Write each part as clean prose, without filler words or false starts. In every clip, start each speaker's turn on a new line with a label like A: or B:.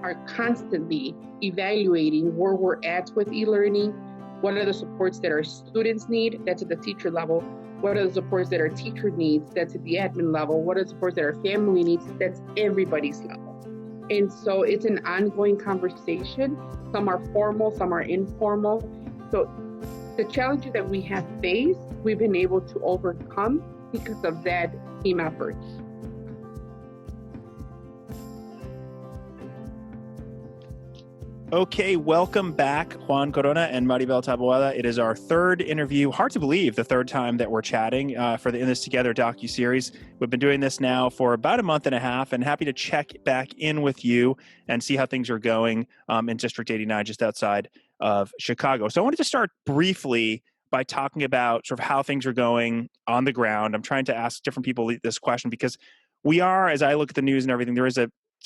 A: are constantly evaluating where we're at with e-learning, what are the supports that our students need, that's at the teacher level, what are the supports that our teacher needs, that's at the admin level, what are the supports that our family needs, that's everybody's level. And so it's an ongoing conversation. Some are formal, some are informal. So the challenges that we have faced, we've been able to overcome because of that team effort.
B: Okay, welcome back, Juan Corona and Maribel Taboada. It is our third interview. Hard to believe the third time that we're chatting for the In This Together docuseries. We've been doing this now for about a month and a half, and happy to check back in with you and see how things are going in District 89, just outside of Chicago. So I wanted to start briefly by talking about sort of how things are going on the ground. I'm trying to ask different people this question because we are, as I look at the news and everything, there is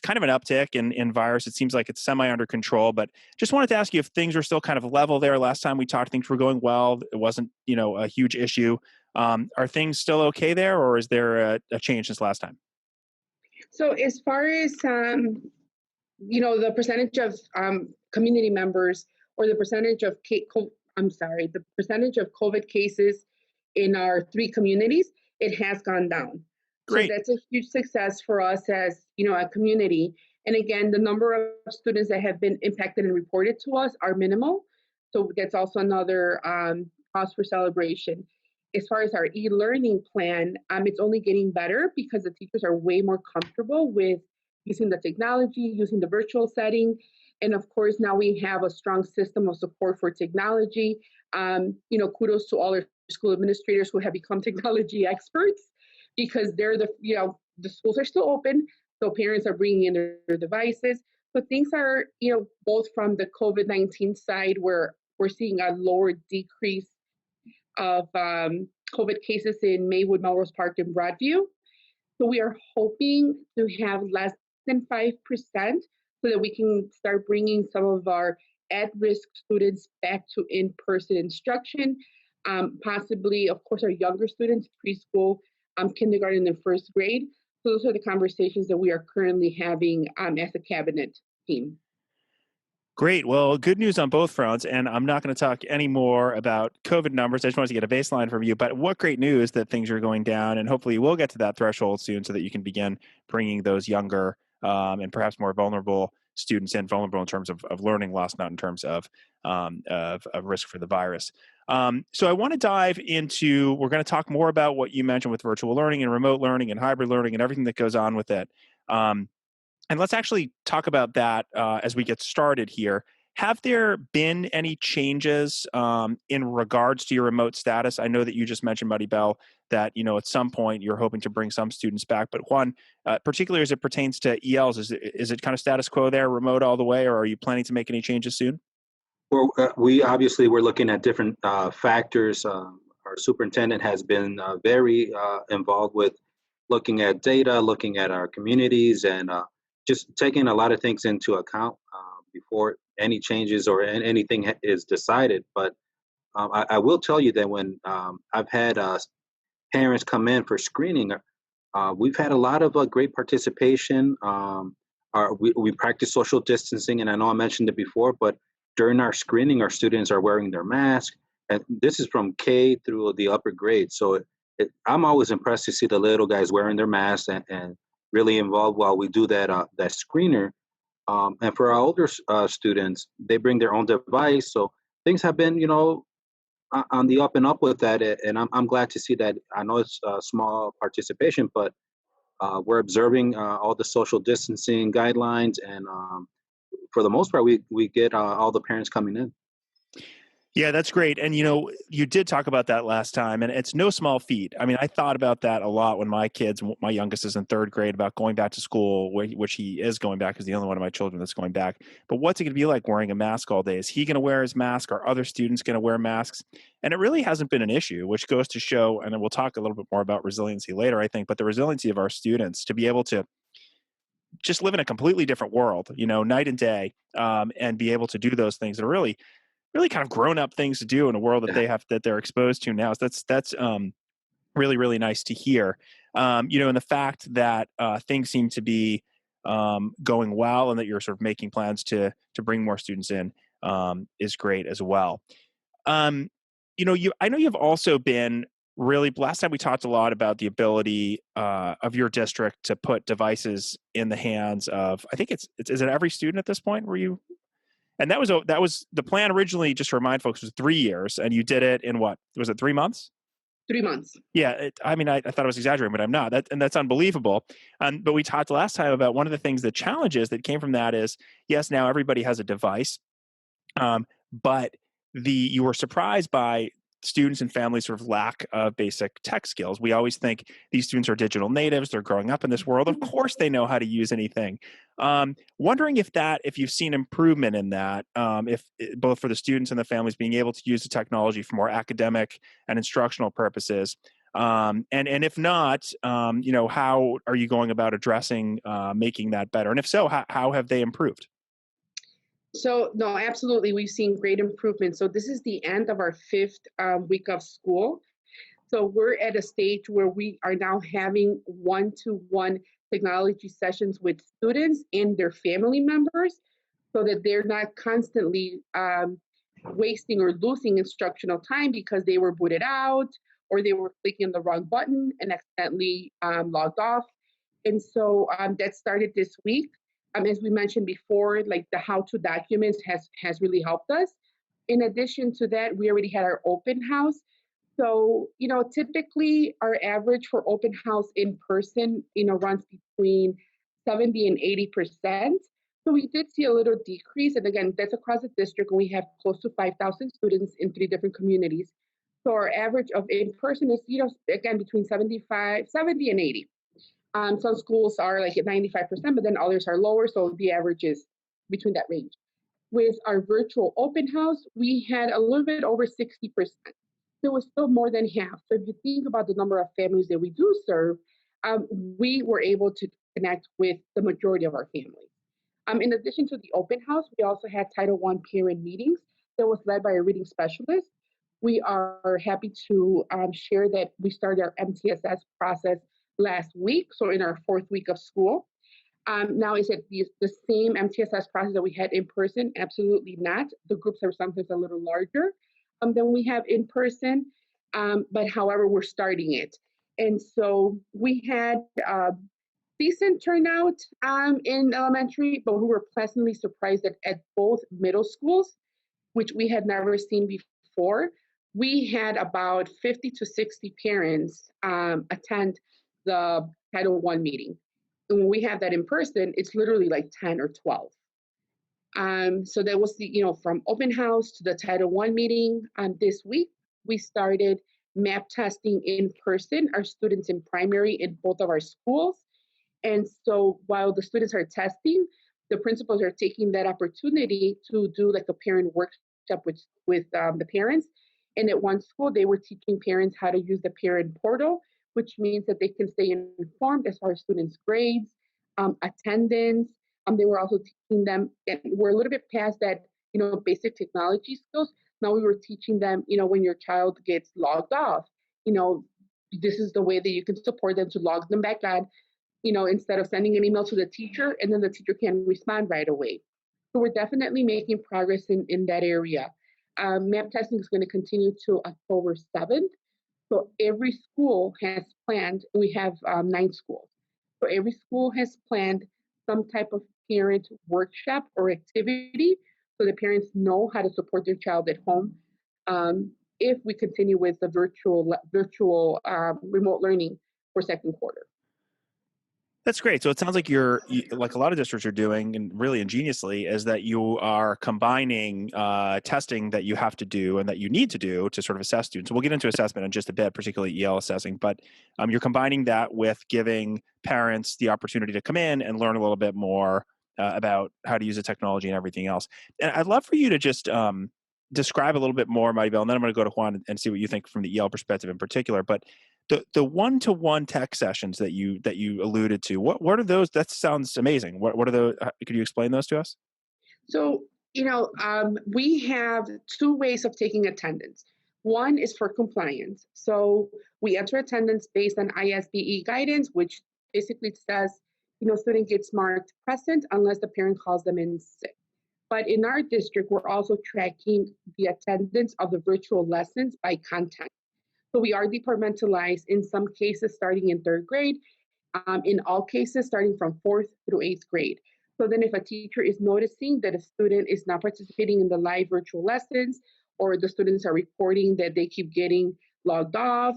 B: kind of an uptick in virus. It seems like it's semi under control, but just wanted to ask you if things are still kind of level there. Last time we talked, things were going well. It wasn't, a huge issue. Are things still okay there, or is there a change since last time?
A: So as far as, the percentage of community members or the percentage of the percentage of COVID cases in our 3 communities, it has gone down.
B: Great.
A: So that's a huge success for us as, a community. And again, the number of students that have been impacted and reported to us are minimal. So that's also another cause for celebration. As far as our e-learning plan, it's only getting better because the teachers are way more comfortable with using the technology, using the virtual setting. And of course, now we have a strong system of support for technology. Kudos to all our school administrators who have become technology experts, because they're the schools are still open, so parents are bringing in their devices. But things are, both from the COVID-19 side, where we're seeing a lower decrease of COVID cases in Maywood, Melrose Park, and Broadview. So we are hoping to have less than 5% so that we can start bringing some of our at-risk students back to in-person instruction. Possibly, of course, our younger students, preschool, kindergarten, and first grade. So those are the conversations that we are currently having as a cabinet team.
B: Great. Well, good news on both fronts. And I'm not going to talk any more about COVID numbers. I just wanted to get a baseline from you. But what great news that things are going down. And hopefully we'll get to that threshold soon so that you can begin bringing those younger and perhaps more vulnerable students in, vulnerable in terms of learning loss, not in terms of risk for the virus. So I want to dive into, we're going to talk more about what you mentioned with virtual learning and remote learning and hybrid learning and everything that goes on with it. And let's actually talk about that as we get started here. Have there been any changes in regards to your remote status? I know that you just mentioned, Maribel, that at some point you're hoping to bring some students back. But Juan, particularly as it pertains to ELs, is it kind of status quo there, remote all the way, or are you planning to make any changes soon?
C: Well, we're looking at different factors. Our superintendent has been very involved with looking at data, looking at our communities, and just taking a lot of things into account before any changes or anything is decided. But I will tell you that when I've had parents come in for screening, we've had a lot of great participation. We practice social distancing, and I know I mentioned it before, but during our screening, our students are wearing their mask, and this is from K through the upper grade. So I'm always impressed to see the little guys wearing their masks and really involved while we do that screener. And for our older students, they bring their own device. So things have been, on the up and up with that. And I'm glad to see that. I know it's a small participation, but we're observing all the social distancing guidelines. And for the most part, we get all the parents coming in.
B: Yeah, that's great. And, you did talk about that last time, and it's no small feat. I mean, I thought about that a lot when my youngest is in 3rd grade, about going back to school, which he is going back, is the only one of my children that's going back. But what's it going to be like wearing a mask all day? Is he going to wear his mask? Are other students going to wear masks? And it really hasn't been an issue, which goes to show, and then we'll talk a little bit more about resiliency later, I think, but the resiliency of our students to be able to just live in a completely different world, night and day, and be able to do those things that are really kind of grown up things to do in a world that they're exposed to now. So that's really, really nice to hear. And the fact that things seem to be going well, and that you're sort of making plans to bring more students in is great as well. I know you've also been really, last time we talked a lot about the ability of your district to put devices in the hands of, I think is it every student at this point? And that was the plan originally, just to remind folks, was 3 years, and you did it in what, was it 3 months?
A: 3 months.
B: Yeah, I mean, I thought I was exaggerating, but I'm not. That's unbelievable. But we talked last time about one of the things, the challenges that came from that is, yes, now everybody has a device, but you were surprised by students and families' sort of lack of basic tech skills. We always think these students are digital natives; they're growing up in this world. Of course, they know how to use anything. Wondering if you've seen improvement in that, if both for the students and the families being able to use the technology for more academic and instructional purposes. And if not, how are you going about addressing making that better? And if so, how have they improved?
A: So, no, absolutely. We've seen great improvement. So this is the end of our 5th week of school. So we're at a stage where we are now having one-to-one technology sessions with students and their family members, so that they're not constantly wasting or losing instructional time because they were booted out or they were clicking the wrong button and accidentally logged off. And so that started this week. As we mentioned before, like the how-to documents has really helped us. In addition to that, we already had our open house. So, typically our average for open house in person, runs between 70 and 80%. So we did see a little decrease. And again, that's across the district, and we have close to 5,000 students in 3 different communities. So our average of in person is, again, between 70 and 80. Some schools are like at 95%, but then others are lower. So the average is between that range. With our virtual open house, we had a little bit over 60%. So it was still more than half. So if you think about the number of families that we do serve, we were able to connect with the majority of our families. In addition to the open house, we also had Title I parent meetings that was led by a reading specialist. We are happy to share that we started our MTSS process last week, so in our 4th week of school. Now, is it the same MTSS process that we had in person? Absolutely not. The groups are sometimes a little larger than we have in person, but however, we're starting it. And so we had decent turnout in elementary, but we were pleasantly surprised that at both middle schools, which we had never seen before, we had about 50 to 60 parents attend the Title I meeting. And when we have that in person, it's literally like 10 or 12. So that was from open house to the Title I meeting. This week, we started map testing in person, our students in primary in both of our schools. And so while the students are testing, the principals are taking that opportunity to do like a parent workshop with the parents. And at one school, they were teaching parents how to use the parent portal, which means that they can stay informed as far as students' grades, attendance. They were also teaching them, and we're a little bit past that, basic technology skills. Now we were teaching them, when your child gets logged off, this is the way that you can support them to log them back on, instead of sending an email to the teacher and then the teacher can respond right away. So we're definitely making progress in that area. Map testing is going to continue till October 7th. So every school has planned, we have 9 schools. So every school has planned some type of parent workshop or activity so the parents know how to support their child at home if we continue with the virtual remote learning for 2nd quarter.
B: That's great. So it sounds like like a lot of districts are doing, and really ingeniously, is that you are combining testing that you have to do and that you need to do to sort of assess students. So we'll get into assessment in just a bit, particularly EL assessing, but you're combining that with giving parents the opportunity to come in and learn a little bit more about how to use the technology and everything else. And I'd love for you to just describe a little bit more, Maribel, and then I'm going to go to Juan and see what you think from the EL perspective in particular. But the one-to-one tech sessions that you alluded to, what are those? That sounds amazing. What are those? Could you explain those to us?
A: So, we have 2 ways of taking attendance. One is for compliance. So we enter attendance based on ISBE guidance, which basically says, student gets marked present unless the parent calls them in sick. But in our district, we're also tracking the attendance of the virtual lessons by content. So we are departmentalized in some cases starting in third grade, in all cases starting from fourth through eighth grade. So then if a teacher is noticing that a student is not participating in the live virtual lessons, or the students are reporting that they keep getting logged off,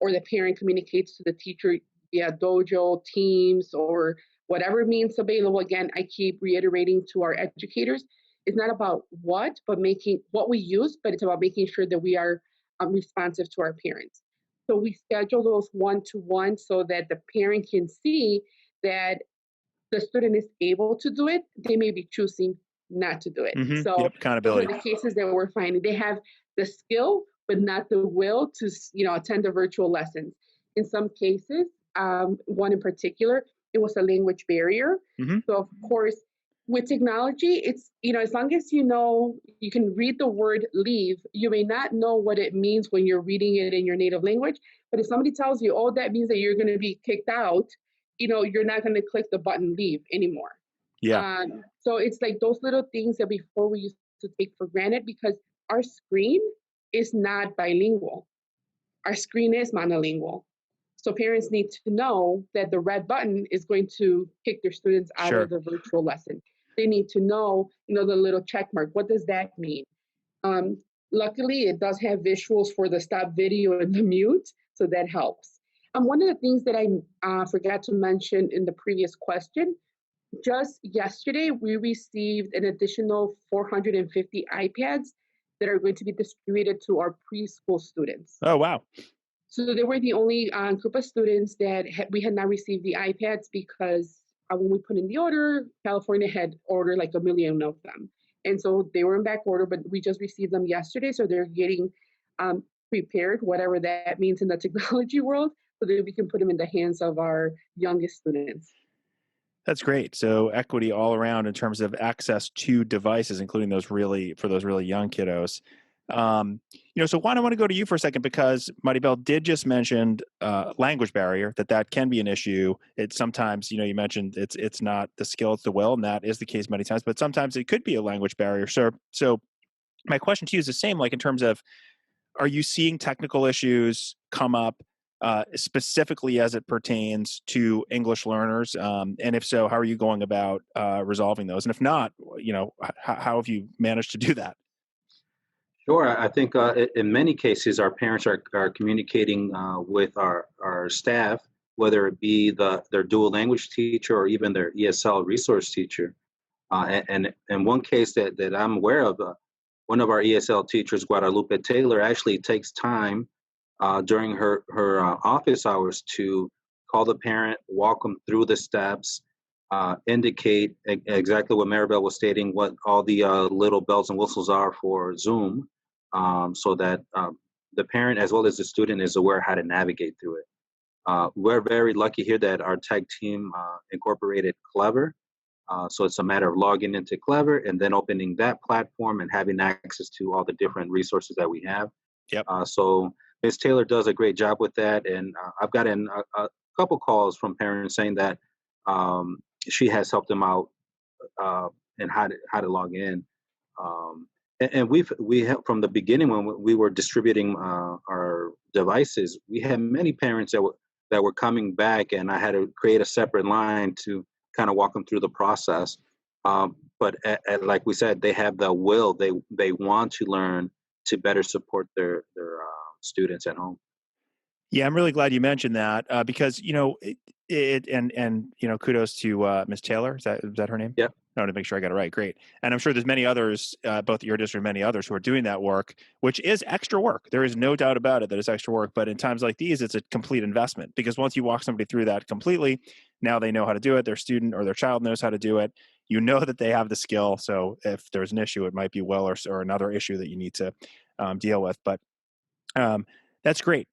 A: or the parent communicates to the teacher via Dojo, Teams, or whatever means available, again, I keep reiterating to our educators, it's not about what, but making what we use, but it's about making sure that we are responsive to our parents. So we schedule those one-to-one so that the parent can see that the student is able to do it. They may be choosing not to do it.
B: Mm-hmm.
A: So
B: Yep,
A: those
B: accountability.
A: are the cases that we're finding. They have the skill, but not the will to, attend the virtual lessons. In some cases, one in particular, it was a language barrier.
B: Mm-hmm.
A: So of course, with technology, it's, as long as you can read the word leave, you may not know what it means when you're reading it in your native language. But if somebody tells you, oh, that means that you're going to be kicked out, you're not going to click the button leave anymore.
B: Yeah.
A: So it's like those little things that before we used to take for granted, because our screen is not bilingual. Our screen is monolingual. So parents need to know that the red button is going to kick their students out
B: Sure.
A: of the virtual lesson. They need to know, the little check mark. What does that mean? Luckily, it does have visuals for the stop video and the mute, so that helps. One of the things that I forgot to mention in the previous question, just yesterday, we received an additional 450 iPads that are going to be distributed to our preschool students.
B: Oh, wow.
A: So they were the only group of students that we had not received the iPads because when we put in the order, California had ordered like 1 million of them. And so they were in back order, but we just received them yesterday. So they're getting prepared, whatever that means in the technology world, so that we can put them in the hands of our youngest students.
B: That's great. So equity all around in terms of access to devices, including those really young kiddos. So Juan, I want to go to you for a second because Maribel did just mention language barrier, that can be an issue. It's sometimes, you mentioned it's not the skill, it's the will, and that is the case many times, but sometimes it could be a language barrier. So my question to you is the same, like in terms of, are you seeing technical issues come up specifically as it pertains to English learners? And if so, how are you going about resolving those? And if not, how have you managed to do that?
C: Sure. I think in many cases, our parents are communicating with our staff, whether it be their dual language teacher or even their ESL resource teacher. And in one case that I'm aware of, one of our ESL teachers, Guadalupe Taylor, actually takes time during her office hours to call the parent, walk them through the steps, indicate exactly what Maribel was stating, what all the little bells and whistles are for Zoom, so that the parent as well as the student is aware how to navigate through it. We're very lucky here that our tech team incorporated Clever. So it's a matter of logging into Clever and then opening that platform and having access to all the different resources that we have.
B: Yep.
C: So Ms. Taylor does a great job with that. And I've gotten a couple calls from parents saying that she has helped them out and how to log in. And we have from the beginning when we were distributing our devices, we had many parents that were coming back, and I had to create a separate line to kind of walk them through the process. But like we said, they have the will. They want to learn to better support their students at home.
B: Yeah, I'm really glad you mentioned that because kudos to Ms. Taylor. Is that her name?
C: Yep.
B: I want to make sure I got it right. Great. And I'm sure there's many others, both your district and many others, who are doing that work, which is extra work. There is no doubt about it that it's extra work. But in times like these, it's a complete investment because once you walk somebody through that completely, now they know how to do it. Their student or their child knows how to do it. You know that they have the skill. So if there's an issue, it might be or another issue that you need to deal with. But that's great.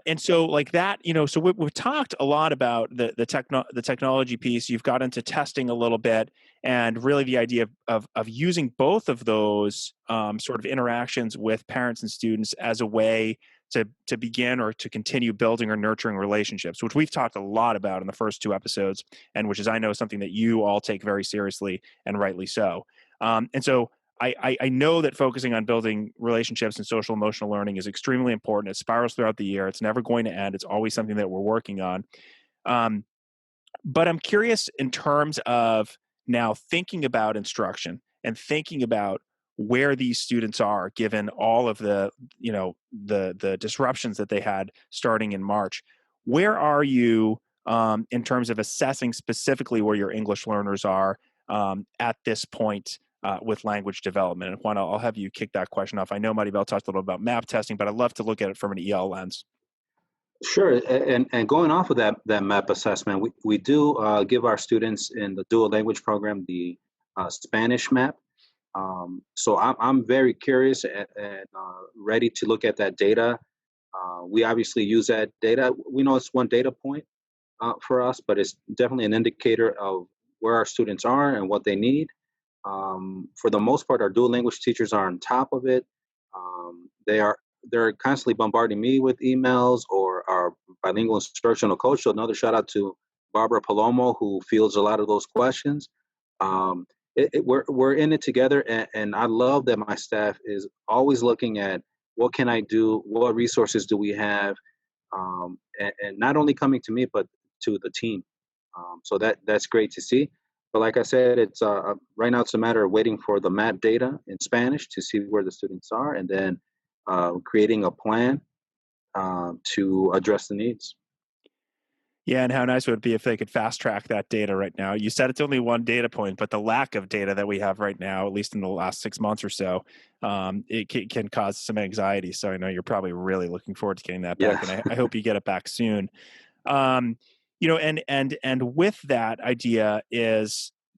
B: And so like that, so we've talked a lot about the technology piece. You've got into testing a little bit and really the idea of using both of those sort of interactions with parents and students as a way to begin or to continue building or nurturing relationships, which we've talked a lot about in the first 2 episodes, and which is, I know, something that you all take very seriously, and rightly so. And so I know that focusing on building relationships and social emotional learning is extremely important. It spirals throughout the year. It's never going to end. It's always something that we're working on. But I'm curious in terms of now thinking about instruction and thinking about where these students are, given all of the disruptions that they had starting in March. Where are you in terms of assessing specifically where your English learners are at this point with language development? And Juan, I'll have you kick that question off. I know Maribel talked a little about map testing, but I'd love to look at it from an EL lens.
C: Sure, and going off of that MAP assessment, we do give our students in the dual language program the Spanish MAP. So I'm very curious and ready to look at that data. We obviously use that data. We know it's one data point for us, but it's definitely an indicator of where our students are and what they need. For the most part, our dual language teachers are on top of it. They're constantly bombarding me with emails, or our bilingual instructional coach. So another shout out to Barbara Palomo, who fields a lot of those questions. We're in it together, and I love that my staff is always looking at what can I do, what resources do we have, and not only coming to me but to the team. So that's great to see. But like I said, it's right now it's a matter of waiting for the MAP data in Spanish to see where the students are, and then creating a plan to address the needs.
B: Yeah, and how nice would it be if they could fast track that data right now? You said it's only one data point, but the lack of data that we have right now, at least in the last 6 months or so, it can cause some anxiety. So I know you're probably really looking forward to getting that back, and I hope you get it back soon. And with that idea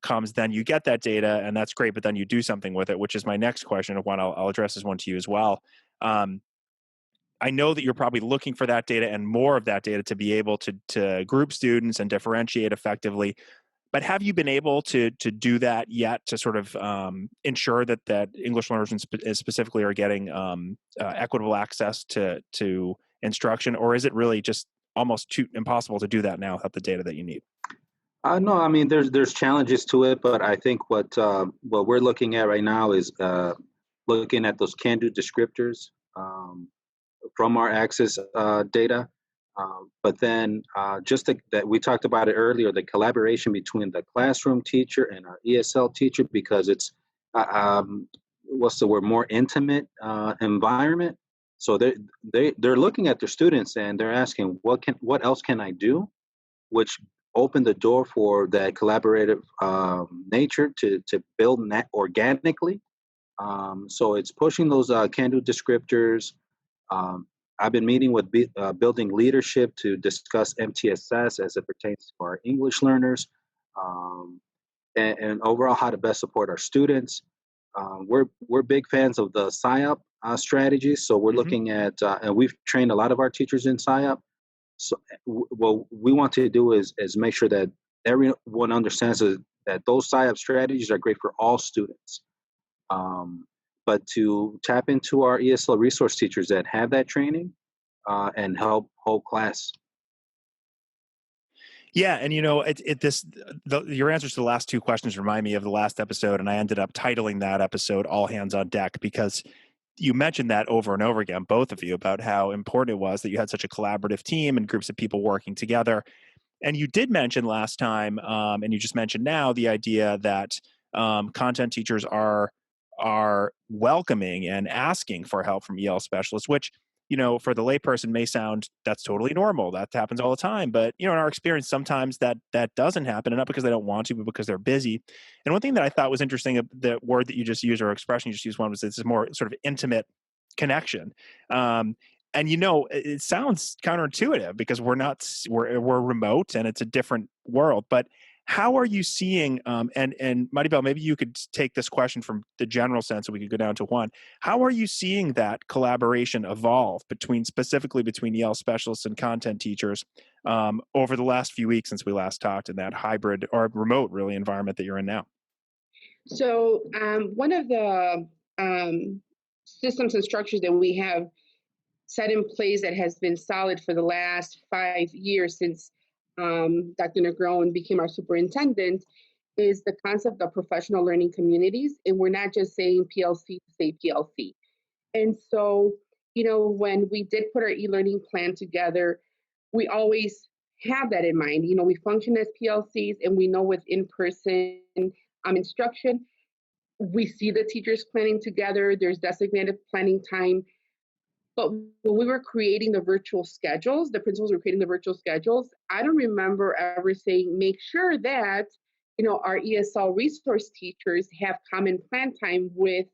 B: comes then you get that data, and that's great, but then you do something with it, which is my next question. One I'll address this one to you as well. I know that you're probably looking for that data and more of that data to be able to group students and differentiate effectively. But have you been able to do that yet, to sort of ensure that English learners specifically are getting equitable access to instruction, or is it really just almost too impossible to do that now without the data that you need?
C: No, I mean there's challenges to it, but I think what we're looking at right now is looking at those can-do descriptors from our access data. But then just that we talked about it earlier, the collaboration between the classroom teacher and our ESL teacher, because it's more intimate environment. So they're looking at their students and they're asking, what else can I do, which opened the door for that collaborative nature to build that organically. So it's pushing those can-do descriptors. I've been meeting with building leadership to discuss MTSS as it pertains to our English learners, and overall how to best support our students. We're big fans of the SIOP strategies, so we're looking at, and we've trained a lot of our teachers in SIOP. So what we want to do is make sure that everyone understands that those SIOP strategies are great for all students. But to tap into our ESL resource teachers that have that training and help whole class.
B: Yeah, and your answers to the last 2 questions remind me of the last episode, and I ended up titling that episode "All Hands on Deck" because you mentioned that over and over again, both of you, about how important it was that you had such a collaborative team and groups of people working together. And you did mention last time, and you just mentioned now, the idea that content teachers are welcoming and asking for help from EL specialists, which, for the layperson may sound that's totally normal. That happens all the time. But, in our experience, sometimes that doesn't happen, and not because they don't want to, but because they're busy. And one thing that I thought was interesting, the word that you just used, or expression you just used, one was this more sort of intimate connection. And it sounds counterintuitive because we're remote and it's a different world. But how are you seeing? And Maribel, maybe you could take this question from the general sense, so we could go down to Juan. How are you seeing that collaboration evolve specifically between EL specialists and content teachers over the last few weeks since we last talked, in that hybrid or remote really environment that you're in now?
A: So one of the systems and structures that we have set in place that has been solid for the last 5 years since Dr. Negron became our superintendent is the concept of professional learning communities. And we're not just saying PLC to say PLC. And so, when we did put our e-learning plan together, we always have that in mind. We function as PLCs, and we know with in-person instruction, we see the teachers planning together. There's designated planning time. But when we were creating the virtual schedules, the principals were creating the virtual schedules, I don't remember ever saying, make sure that, our ESL resource teachers have common plan time with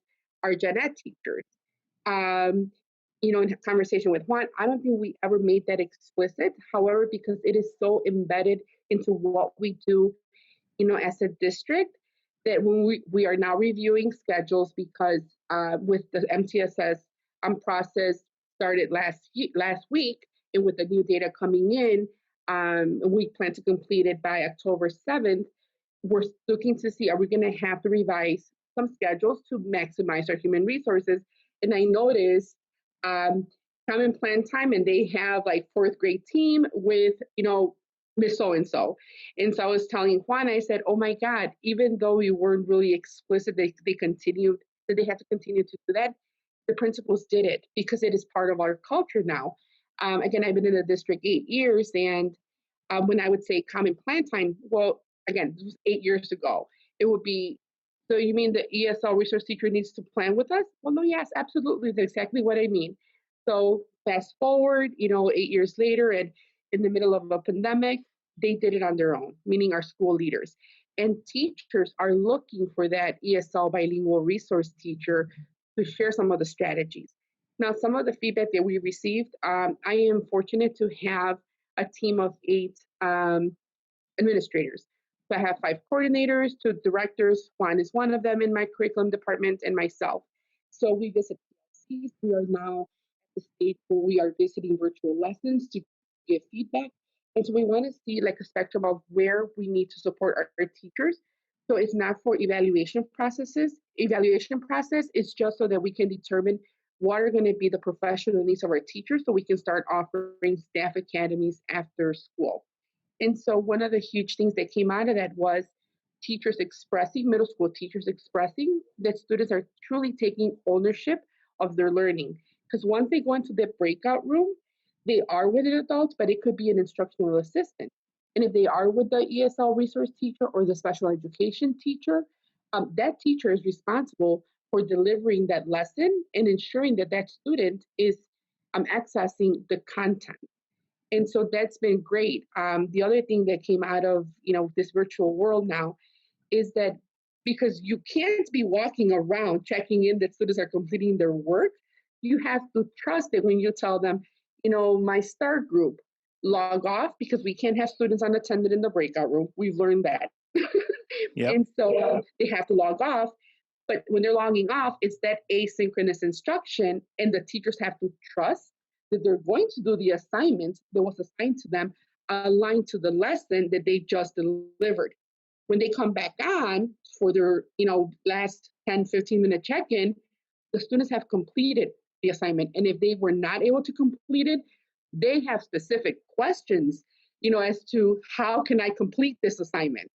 A: our gen ed teachers. In conversation with Juan, I don't think we ever made that explicit. However, because it is so embedded into what we do, as a district, that when we are now reviewing schedules because with the MTSS process started last week, and with the new data coming in, we plan to complete it by October 7th. We're looking to see, are we going to have to revise some schedules to maximize our human resources? And I noticed common plan time, and they have like 4th grade team with, Miss so-and-so. And so I was telling Juan, I said, oh my God, even though we weren't really explicit, they continued, that they have to continue to do that. The principals did it because it is part of our culture now. Again, I've been in the district 8 years, and when I would say common plan time, well, again, this was 8 years ago. It would be, so you mean the ESL resource teacher needs to plan with us? Well, no, yes, absolutely. That's exactly what I mean. So fast forward, 8 years later, and in the middle of a pandemic, they did it on their own, meaning our school leaders. And teachers are looking for that ESL bilingual resource teacher to share some of the strategies. Now, some of the feedback that we received, I am fortunate to have a team of 8 administrators. So I have 5 coordinators, 2 directors. Juan is one of them in my curriculum department, and myself. So we visit PLCs. We are now at the stage where we are visiting virtual lessons to give feedback. And so we want to see like a spectrum of where we need to support our teachers. So it's not for evaluation process. It's just so that we can determine what are going to be the professional needs of our teachers so we can start offering staff academies after school. And so one of the huge things that came out of that was middle school teachers expressing that students are truly taking ownership of their learning. Because once they go into the breakout room, they are with an adult, but it could be an instructional assistant. And if they are with the ESL resource teacher or the special education teacher, that teacher is responsible for delivering that lesson and ensuring that that student is accessing the content. And so that's been great. The other thing that came out of this virtual world now is that because you can't be walking around checking in that students are completing their work, you have to trust it when you tell them, my STAR group, log off, because we can't have students unattended in the breakout room. We've learned that.
B: Yep.
A: And so they have to log off. But when they're logging off, it's that asynchronous instruction, and the teachers have to trust that they're going to do the assignment that was assigned to them aligned to the lesson that they just delivered. When they come back on for their, last 10, 15-minute check-in, the students have completed the assignment. And if they were not able to complete it, they have specific questions, as to how can I complete this assignment?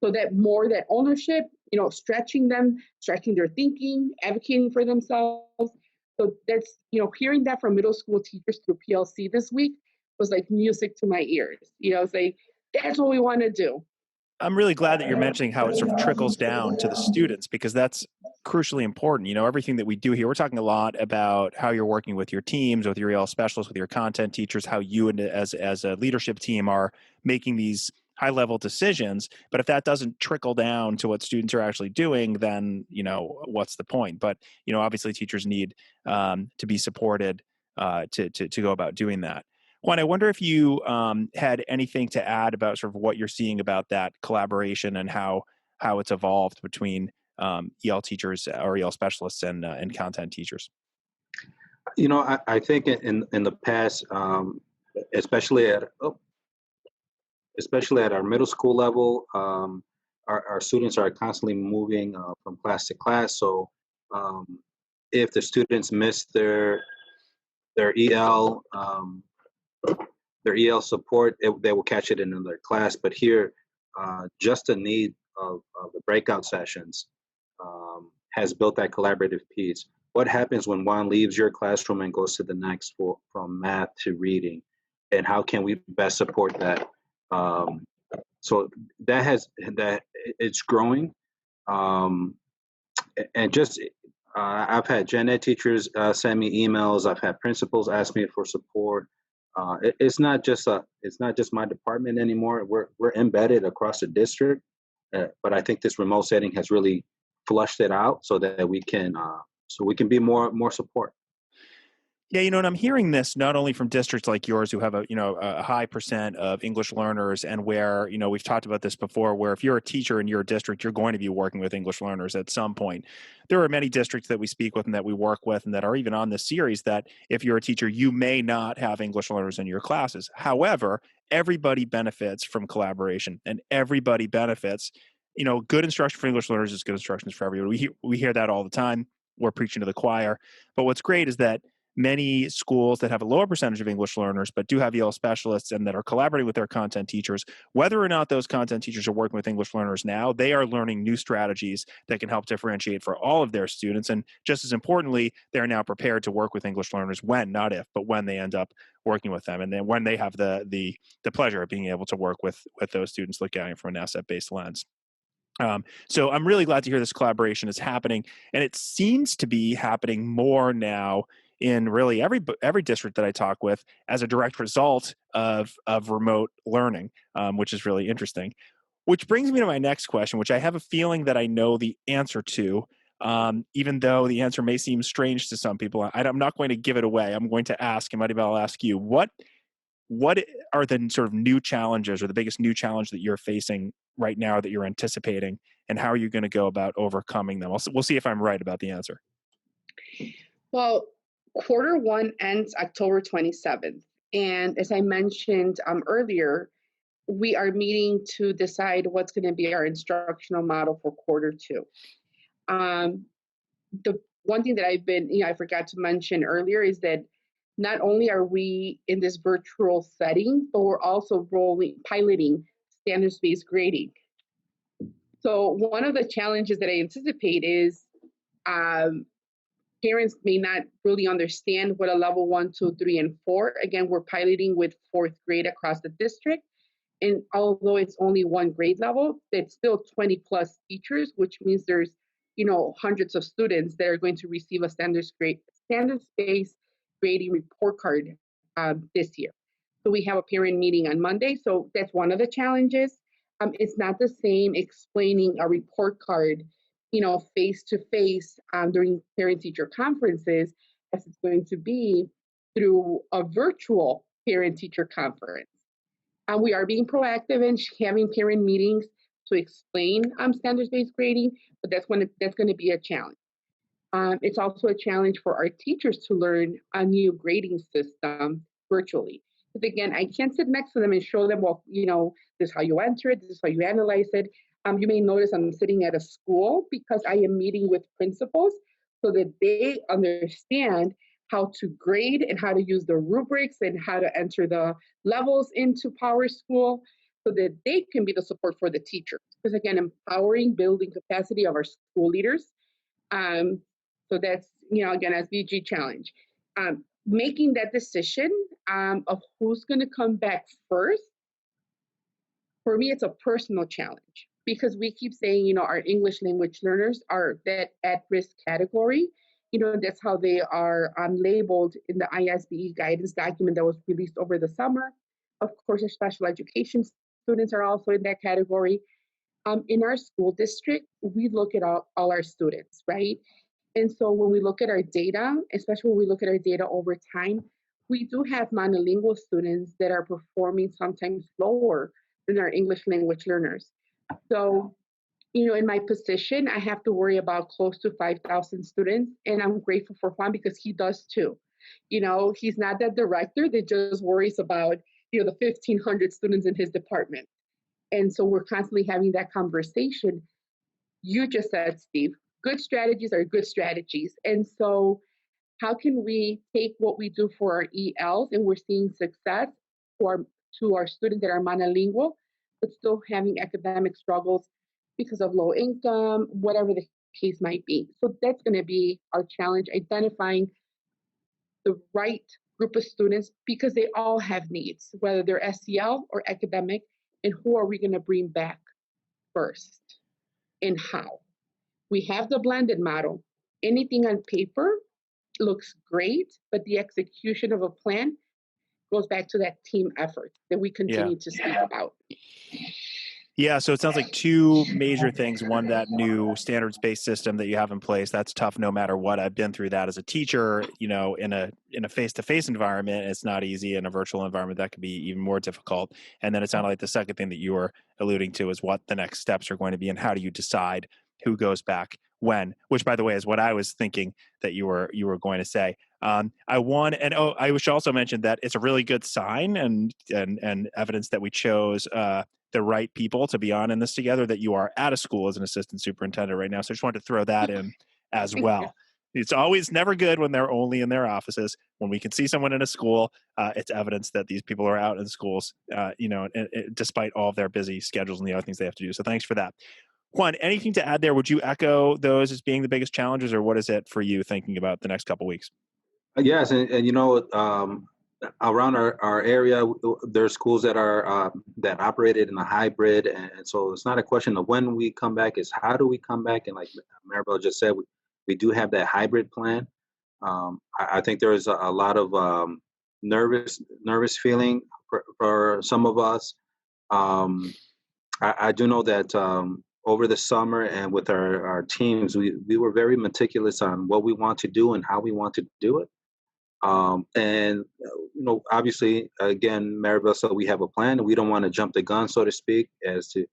A: So that ownership, stretching their thinking, advocating for themselves. So that's, hearing that from middle school teachers through PLC this week was like music to my ears. Say, that's what we want to do.
B: I'm really glad that you're mentioning how it sort of trickles down to the students, because that's crucially important. Everything that we do here, we're talking a lot about how you're working with your teams, with your EL specialists, with your content teachers, how you and as a leadership team are making these high-level decisions. But if that doesn't trickle down to what students are actually doing, then, what's the point? But, obviously teachers need to be supported to go about doing that. Juan, I wonder if you had anything to add about sort of what you're seeing about that collaboration and how it's evolved between EL teachers or EL specialists and content teachers.
C: I think in the past, especially at our middle school level, our students are constantly moving from class to class. So if the students miss their their EL support, they will catch it in their class. But here, just the need of the breakout sessions has built that collaborative piece. What happens when Juan leaves your classroom and goes to the next from math to reading, and how can we best support that? So that it's growing, and just I've had gen ed teachers send me emails. I've had principals ask me for support. It's not just my department anymore. We're embedded across the district, but I think this remote setting has really flushed it out so that we can be more support.
B: Yeah, and I'm hearing this not only from districts like yours who have a high percent of English learners, and where, we've talked about this before, where if you're a teacher in your district, you're going to be working with English learners at some point. There are many districts that we speak with and that we work with and that are even on this series that if you're a teacher, you may not have English learners in your classes. However, everybody benefits from collaboration, and everybody benefits. Good instruction for English learners is good instruction for everybody. We hear that all the time. We're preaching to the choir. But what's great is that many schools that have a lower percentage of English learners but do have EL specialists and that are collaborating with their content teachers, whether or not those content teachers are working with English learners now, they are learning new strategies that can help differentiate for all of their students. And just as importantly, they're now prepared to work with English learners when, not if, but when they end up working with them, and then when they have the pleasure of being able to work with those students, looking at it from an asset-based lens. So I'm really glad to hear this collaboration is happening, and it seems to be happening more now in really every district that I talk with as a direct result of remote learning, which is really interesting. Which brings me to my next question, which I have a feeling that I know the answer to, even though the answer may seem strange to some people. I'm not going to give it away. I'm going to ask, and Maribel, I'll ask you, what are the sort of new challenges or the biggest new challenge that you're facing right now that you're anticipating, and how are you going to go about overcoming them? We'll see if I'm right about the answer.
A: Well, quarter one ends October 27th. And as I mentioned earlier, we are meeting to decide what's going to be our instructional model for quarter two. The one thing that I forgot to mention earlier is that not only are we in this virtual setting, but we're also piloting standards-based grading. So one of the challenges that I anticipate is parents may not really understand what a level 1, 2, 3, and 4. Again, we're piloting with 4th grade across the district. And although it's only one grade level, it's still 20 plus teachers, which means there's, hundreds of students that are going to receive a standards-based grading report card this year. So we have a parent meeting on Monday. So that's one of the challenges. It's not the same explaining a report card, face to face during parent-teacher conferences as it's going to be through a virtual parent-teacher conference. We are being proactive in having parent meetings to explain standards-based grading, but that's going to be a challenge. It's also a challenge for our teachers to learn a new grading system virtually. Because again, I can't sit next to them and show them, well, this is how you enter it, this is how you analyze it. You may notice I'm sitting at a school because I am meeting with principals so that they understand how to grade and how to use the rubrics and how to enter the levels into PowerSchool so that they can be the support for the teachers. Because again, empowering, building capacity of our school leaders. So that's, again, SBG challenge. Making that decision of who's going to come back first, for me, it's a personal challenge because we keep saying, our English language learners are that at-risk category. That's how they are labeled in the ISBE guidance document that was released over the summer. Of course, our special education students are also in that category. In our school district, we look at all our students, right? And so when we look at our data, especially when we look at our data over time, we do have monolingual students that are performing sometimes lower than our English language learners. So, in my position, I have to worry about close to 5,000 students, and I'm grateful for Juan because he does too. He's not that director that just worries about, the 1,500 students in his department. And so we're constantly having that conversation. You just said, Steve, good strategies are good strategies. And so how can we take what we do for our ELs, and we're seeing success to our students that are monolingual, but still having academic struggles because of low income, whatever the case might be. So that's going to be our challenge, identifying the right group of students, because they all have needs, whether they're SEL or academic, and who are we going to bring back first and how. We have the blended model. Anything on paper looks great, but the execution of a plan goes back to that team effort that we continue to speak about.
B: Yeah, so it sounds like two major things. One, that new standards-based system that you have in place. That's tough no matter what. I've been through that as a teacher, in a face-to-face environment. It's not easy. In a virtual environment, that could be even more difficult. And then it sounded like the second thing that you were alluding to is what the next steps are going to be and how do you decide who goes back when, which, by the way, is what I was thinking that you were going to say. I should also mention that it's a really good sign and evidence that we chose the right people to be on in this together, that you are at a school as an assistant superintendent right now. So I just wanted to throw that in as well. It's always never good when they're only in their offices. When we can see someone in a school, it's evidence that these people are out in schools, despite all of their busy schedules and the other things they have to do. So thanks for that. Juan, anything to add there? Would you echo those as being the biggest challenges, or what is it for you thinking about the next couple of weeks?
C: Yes, and around our area, there are schools that are that operated in a hybrid, and so it's not a question of when we come back; it's how do we come back. And like Maribel just said, we do have that hybrid plan. I think there is a lot of nervous feeling for some of us. I do know that over the summer and with our teams, we were very meticulous on what we want to do and how we want to do it. Obviously, again, Maribel said we have a plan, and we don't want to jump the gun, so to speak, as to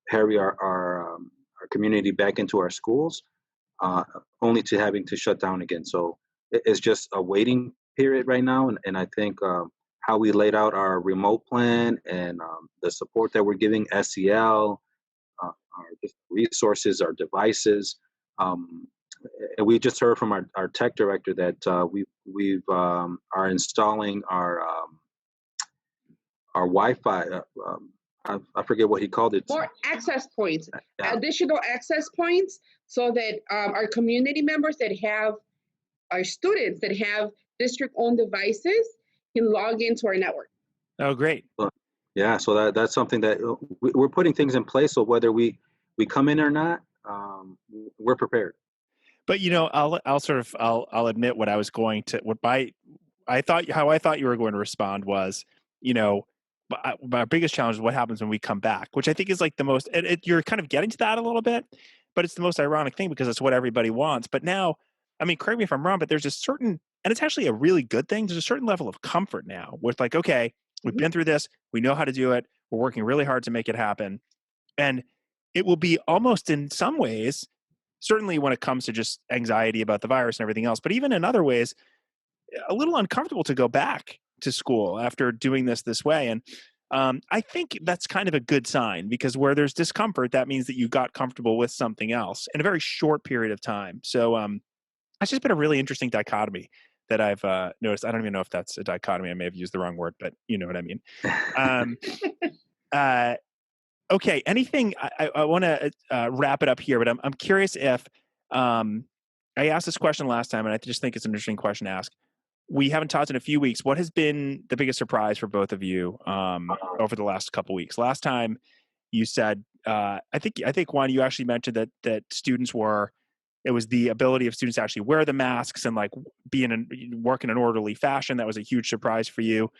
C: hurry our community back into our schools, only to having to shut down again. So it's just a waiting period right now, and I think how we laid out our remote plan and the support that we're giving SEL, our resources, our devices. And we just heard from our tech director that we are installing our Wi-Fi. I forget what he called it.
A: More access points, additional access points, so that our community members our students that have district-owned devices can log into our network.
B: Oh, great.
C: Yeah, so that's something that we're putting things in place. So whether we come in or not, we're prepared.
B: But I'll admit what I was going to how I thought you were going to respond was, my biggest challenge is what happens when we come back, which I think is like the most. You're kind of getting to that a little bit, but it's the most ironic thing because it's what everybody wants. But now, I mean, correct me if I'm wrong, but there's a certain, and it's actually a really good thing. There's a certain level of comfort now with like, okay, we've been through this, we know how to do it, we're working really hard to make it happen, and it will be almost in some ways. Certainly when it comes to just anxiety about the virus and everything else, but even in other ways, a little uncomfortable to go back to school after doing this way. And I think that's kind of a good sign, because where there's discomfort, that means that you got comfortable with something else in a very short period of time. So it's just been a really interesting dichotomy that I've noticed. I don't even know if that's a dichotomy. I may have used the wrong word, but you know what I mean. Okay, anything, I want to wrap it up here, but I'm curious if, I asked this question last time, and I just think it's an interesting question to ask. We haven't talked in a few weeks. What has been the biggest surprise for both of you over the last couple of weeks? Last time you said, I think Juan, you actually mentioned that it was the ability of students to actually wear the masks and like work in an orderly fashion. That was a huge surprise for you.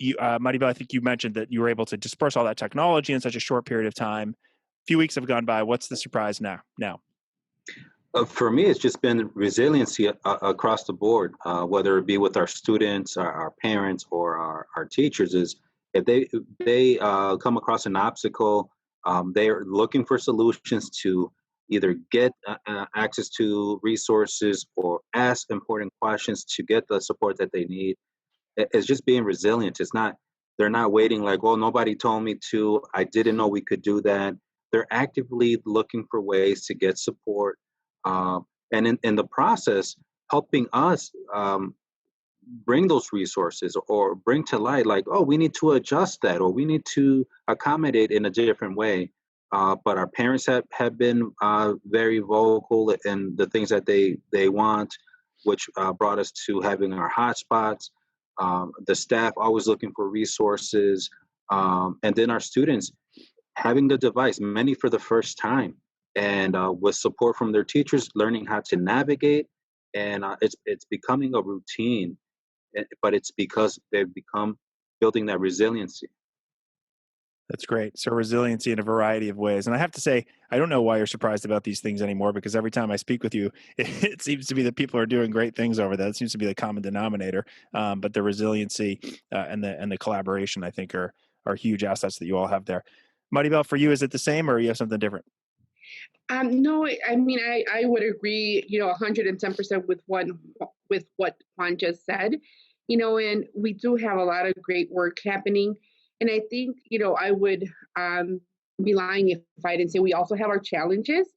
B: Maribel, I think you mentioned that you were able to disperse all that technology in such a short period of time. A few weeks have gone by. What's the surprise now?
C: For me, it's just been resiliency across the board, whether it be with our students, our parents, or our teachers. Is if they come across an obstacle, they are looking for solutions to either get access to resources or ask important questions to get the support that they need. It's just being resilient. They're not waiting like, oh, nobody told me to, I didn't know we could do that. They're actively looking for ways to get support. And in the process, helping us bring those resources or bring to light, like, oh, we need to adjust that, or we need to accommodate in a different way. But our parents have been very vocal in the things that they want, which brought us to having our hotspots. The staff always looking for resources, and then our students having the device, many for the first time, and with support from their teachers, learning how to navigate, and it's becoming a routine. But it's because they've become building that resiliency.
B: That's great. So resiliency in a variety of ways. And I have to say, I don't know why you're surprised about these things anymore, because every time I speak with you, it seems to be that people are doing great things over there. It seems to be the common denominator. But the resiliency and the collaboration, I think, are huge assets that you all have there. Maribel, for you, is it the same, or you have something different?
A: No, I mean, I would agree, 110% with what Juan just said, and we do have a lot of great work happening. And I think, I would be lying if I didn't say we also have our challenges,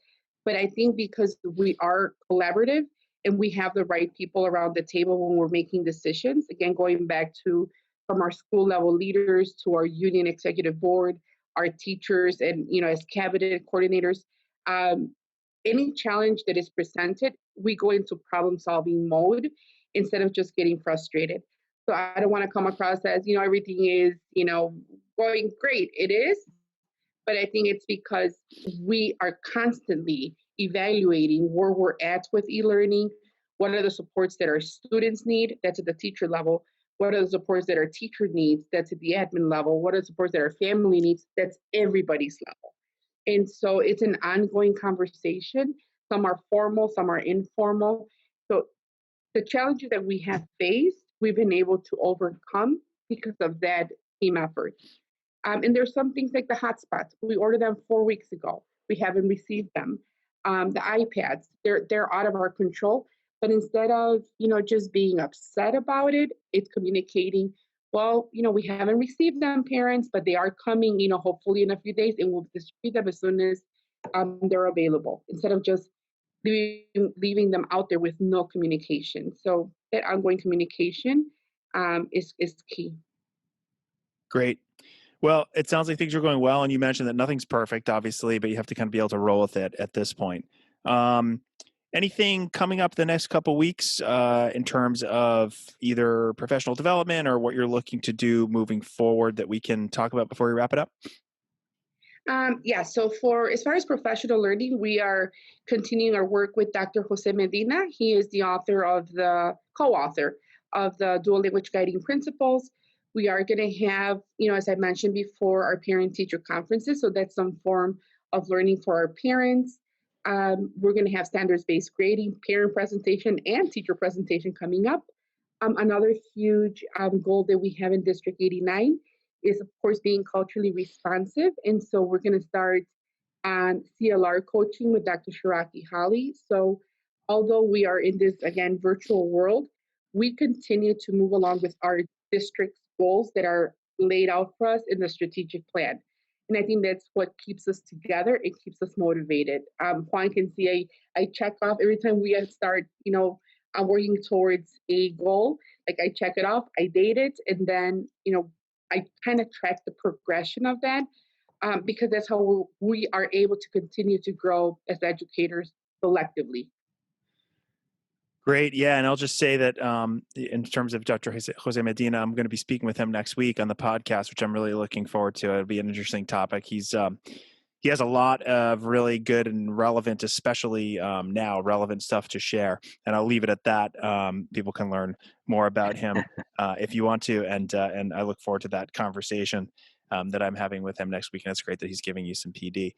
A: but I think because we are collaborative and we have the right people around the table when we're making decisions, again, going back to from our school level leaders to our union executive board, our teachers, and, as cabinet coordinators, any challenge that is presented, we go into problem solving mode instead of just getting frustrated. So I don't want to come across as, everything is, going great. It is, but I think it's because we are constantly evaluating where we're at with e-learning. What are the supports that our students need? That's at the teacher level. What are the supports that our teacher needs? That's at the admin level. What are the supports that our family needs? That's everybody's level. And so it's an ongoing conversation. Some are formal, some are informal. So the challenges that we have faced, we've been able to overcome because of that team effort. And there's some things like the hotspots. We ordered them 4 weeks ago. We haven't received them. The iPads, they're out of our control. But instead of, just being upset about it, it's communicating, well, we haven't received them, parents, but they are coming, hopefully in a few days, and we'll distribute them as soon as they're available, instead of just leaving them out there with no communication. So that ongoing communication is key.
B: Great. Well, it sounds like things are going well, and you mentioned that nothing's perfect, obviously, but you have to kind of be able to roll with it at this point. Anything coming up the next couple of weeks in terms of either professional development or what you're looking to do moving forward that we can talk about before we wrap it up?
A: Yeah, so as far as professional learning, we are continuing our work with Dr. Jose Medina. He is the co-author of the Dual Language Guiding Principles. We are going to have, as I mentioned before, our parent-teacher conferences. So that's some form of learning for our parents. We're going to have standards-based grading, parent presentation, and teacher presentation coming up. Another huge goal that we have in District 89 is, of course, being culturally responsive. And so we're going to start CLR coaching with Dr. Shiraki Holly. So although we are in this, again, virtual world, we continue to move along with our district's goals that are laid out for us in the strategic plan. And I think that's what keeps us together. It keeps us motivated. Juan can see I check off every time we start, I'm working towards a goal. Like I check it off, I date it, and then, I kind of track the progression of that because that's how we are able to continue to grow as educators collectively.
B: Great. Yeah. And I'll just say that in terms of Dr. Jose Medina, I'm going to be speaking with him next week on the podcast, which I'm really looking forward to. It'll be an interesting topic. He has a lot of really good and relevant, especially now, relevant stuff to share. And I'll leave it at that. People can learn more about him if you want to. And I look forward to that conversation that I'm having with him next week. And it's great that he's giving you some PD.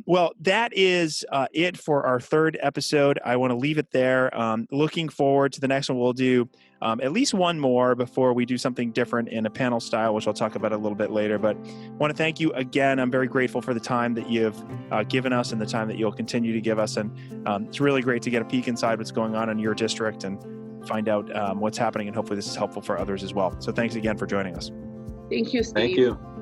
B: Well, that is it for our third episode. I want to leave it there. Looking forward to the next one. We'll do at least one more before we do something different in a panel style, which I'll talk about a little bit later. But I want to thank you again. I'm very grateful for the time that you've given us and the time that you'll continue to give us. And it's really great to get a peek inside what's going on in your district and find out what's happening. And hopefully this is helpful for others as well. So thanks again for joining us.
A: Thank you, Steve.
C: Thank you.